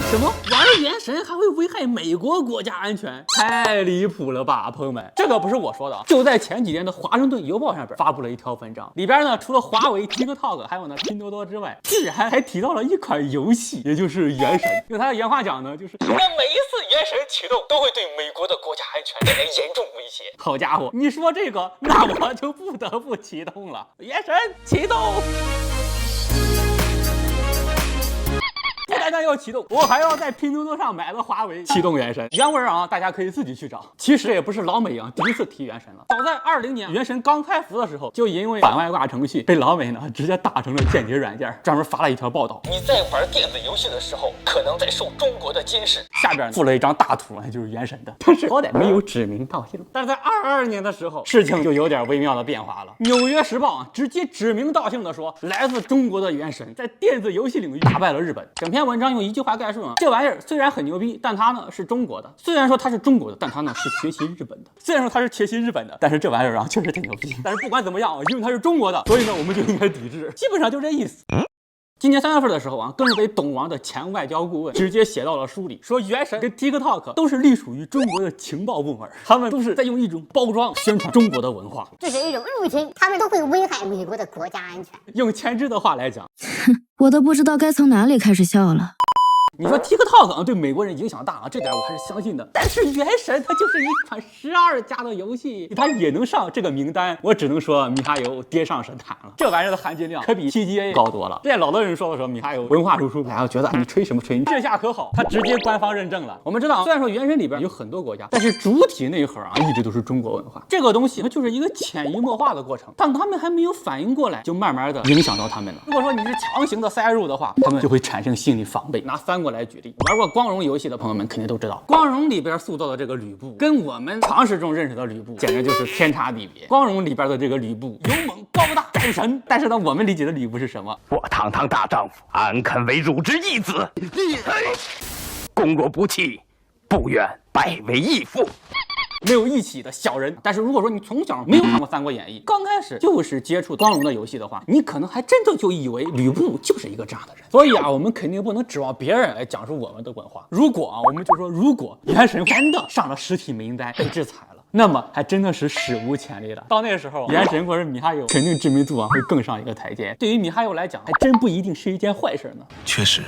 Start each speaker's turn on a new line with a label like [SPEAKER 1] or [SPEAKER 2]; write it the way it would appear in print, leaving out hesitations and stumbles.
[SPEAKER 1] 什么玩原神还会危害美国国家安全？太离谱了吧，朋友们！这个不是我说的啊，就在前几天的《华盛顿邮报》上边发布了一条文章，里边呢除了华为、TikTok 还有呢拼多多之外，居然还提到了一款游戏，也就是原神。用他的原话讲呢，就是那每一次原神启动都会对美国的国家安全带来严重威胁。好家伙，你说这个，那我就不得不启动了，原神启动。不单单要启动，我还要在拼多多上买了华为启动原神。原文啊，大家可以自己去找。其实也不是老美啊第一次提原神了，早在20年原神刚开服的时候，就因为反外挂程序被老美呢直接打成了间谍软件，专门发了一条报道：你在玩电子游戏的时候，可能在受中国的监视。下边附了一张大图，就是原神的，但是好歹没有指名道姓。但是在22年的时候，事情就有点微妙的变化了。纽约时报啊直接指名道姓的说，来自中国的原神在电子游戏领域打败了日本。整篇文章用一句话概述啊，这玩意儿虽然很牛逼，但它呢是中国的。虽然说它是中国的，但它呢是学习日本的。虽然说它是学习日本的，但是这玩意儿啊确实挺牛逼。但是不管怎么样，因为它是中国的，所以呢我们就应该抵制，基本上就这意思。今年3月份的时候啊，更是被懂王的前外交顾问直接写到了书里，说原神跟 TikTok 都是隶属于中国的情报部门，他们都是在用一种包装宣传中国的文化，
[SPEAKER 2] 这是一种入侵，他们都会危害美国的国家安全。
[SPEAKER 1] 用前置的话来讲，
[SPEAKER 3] 我都不知道该从哪里开始笑了。
[SPEAKER 1] 你说 TikTok 啊对美国人影响大啊，这点我还是相信的。但是原神它就是一款12+的游戏，它也能上这个名单，我只能说米哈游跌上神坛了。这玩意儿的含金量可比 TGA 高多了。这老多人说的时候，米哈游文化输出，然后觉得你吹什么吹？这下可好，它直接官方认证了。我们知道，虽然说原神里边有很多国家，但是主体内核啊一直都是中国文化。这个东西它就是一个潜移默化的过程，当他们还没有反应过来，就慢慢的影响到他们了。如果说你是强行的塞入的话，他们就会产生心理防备。拿3国来举例，玩过光荣游戏的朋友们肯定都知道，光荣里边塑造的这个吕布，跟我们常识中认识的吕布简直就是天差地别。光荣里边的这个吕布勇猛高大战神，但是呢，我们理解的吕布是什么？
[SPEAKER 4] 我堂堂大丈夫，安肯为汝之义子？攻若不弃，不愿拜为义父。
[SPEAKER 1] 没有义气的小人。但是如果说你从小没有看过《三国演义》，刚开始就是接触光荣的游戏的话，你可能还真的就以为吕布就是一个这样的人。所以啊，我们肯定不能指望别人来讲述我们的文化。如果啊，我们就说如果原神真的上了实体名单被制裁了，那么还真的是史无前例了。到那个时候，原神或者米哈游肯定知名度啊会更上一个台阶。对于米哈游来讲，还真不一定是一件坏事呢。
[SPEAKER 5] 确实，